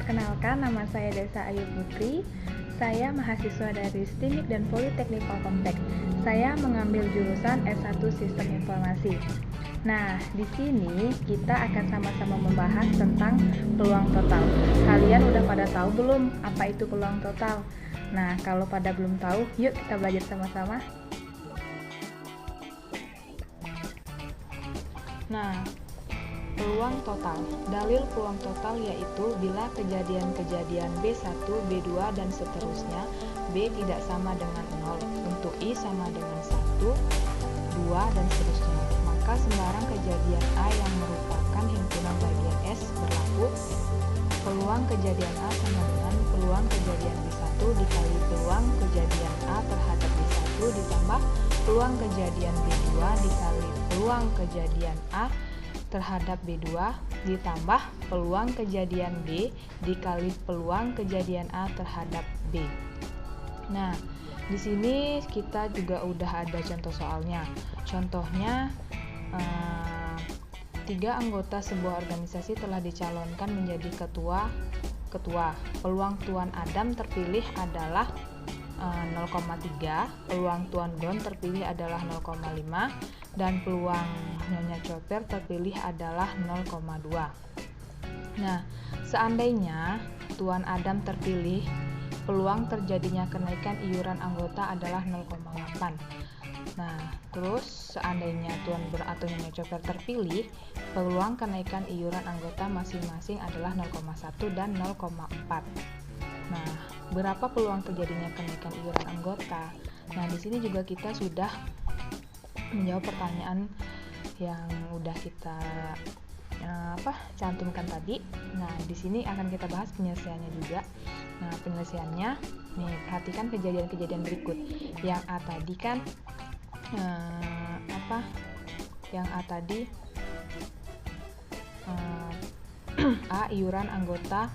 Perkenalkan, nama saya Desa Ayu Putri. Saya mahasiswa dari STIMIK dan Politeknik Polkomtek. Saya mengambil jurusan S1 Sistem Informasi. Nah, di sini kita akan sama-sama membahas tentang peluang total. Kalian udah pada tahu belum apa itu peluang total? Nah, kalau pada belum tahu, yuk kita belajar sama-sama. Nah, peluang total. Dalil peluang total yaitu bila kejadian-kejadian B1, B2, dan seterusnya, B tidak sama dengan 0, untuk I sama dengan 1, 2, dan seterusnya. Maka sembarang kejadian A yang merupakan himpunan bagian S berlaku. Peluang kejadian A sama dengan peluang kejadian B1 dikali peluang kejadian A terhadap B1 ditambah peluang kejadian B2 dikali peluang kejadian A terhadap B2 ditambah peluang kejadian B dikali peluang kejadian A terhadap B. Nah, di sini kita juga udah ada contoh soalnya. Contohnya, 3 anggota sebuah organisasi telah dicalonkan menjadi ketua. Peluang Tuan Adam terpilih adalah 0,3, peluang Tuan Don terpilih adalah 0,5, dan peluang Nyonya Coper terpilih adalah 0,2. Nah, seandainya Tuan Adam terpilih, peluang terjadinya kenaikan iuran anggota adalah 0,8. Nah, terus seandainya Tuan Ber atau Nyonya Coper terpilih, peluang kenaikan iuran anggota masing-masing adalah 0,1 dan 0,4. Nah, berapa peluang terjadinya kenaikan iuran anggota? Nah, di sini juga kita sudah menjawab pertanyaan yang udah kita cantumkan tadi. Nah, di sini akan kita bahas penyelesaiannya juga. Nah, penyelesaiannya nih, perhatikan kejadian-kejadian berikut. Yang A tadi kan Yang A tadi A, iuran anggota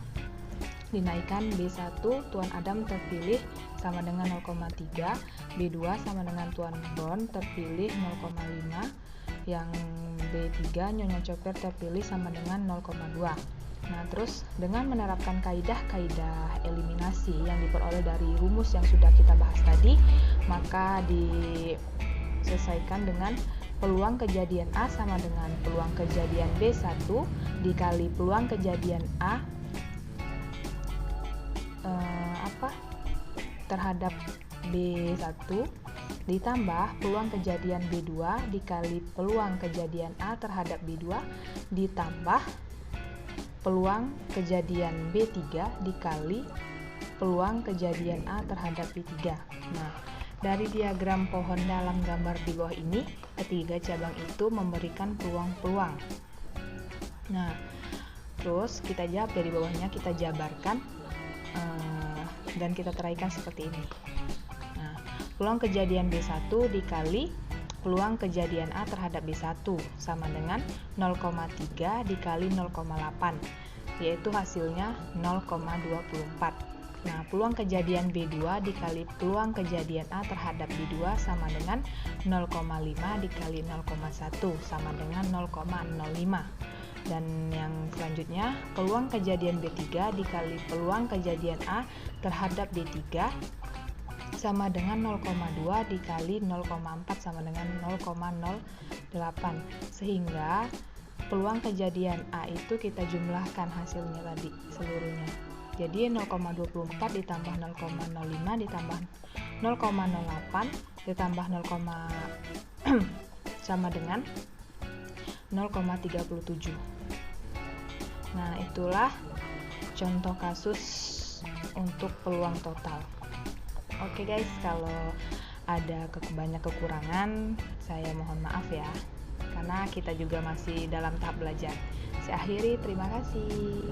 dinaikkan. B1, Tuan Adam terpilih sama dengan 0,3, B2 sama dengan Tuan Bon terpilih 0,5, yang B3, Nyonya Coper terpilih sama dengan 0,2. Nah, terus dengan menerapkan kaidah eliminasi yang diperoleh dari rumus yang sudah kita bahas tadi, maka diselesaikan dengan peluang kejadian A sama dengan peluang kejadian B1 dikali peluang kejadian A terhadap B1 ditambah peluang kejadian B2 dikali peluang kejadian A terhadap B2 ditambah peluang kejadian B3 dikali peluang kejadian A terhadap B3. Nah, dari diagram pohon dalam gambar di bawah ini, ketiga cabang itu memberikan peluang-peluang. Nah, terus kita jawab dari bawahnya, kita jabarkan dan kita teraikan seperti ini. Nah, peluang kejadian B1 dikali peluang kejadian A terhadap B1 sama dengan 0,3 dikali 0,8, yaitu hasilnya 0,24. Nah, peluang kejadian B2 dikali peluang kejadian A terhadap B2 sama dengan 0,5 dikali 0,1 sama dengan 0,05. Dan yang selanjutnya, peluang kejadian B3 dikali peluang kejadian A terhadap B3 sama dengan 0,2 dikali 0,4 sama dengan 0,08. Sehingga peluang kejadian A itu kita jumlahkan hasilnya tadi seluruhnya. Jadi 0,24 ditambah 0,05 ditambah 0,08 ditambah 0, sama dengan 0,37. Nah, itulah contoh kasus untuk peluang total. Oke guys, kalau ada banyak kekurangan, saya mohon maaf ya, karena kita juga masih dalam tahap belajar. Saya akhiri, terima kasih.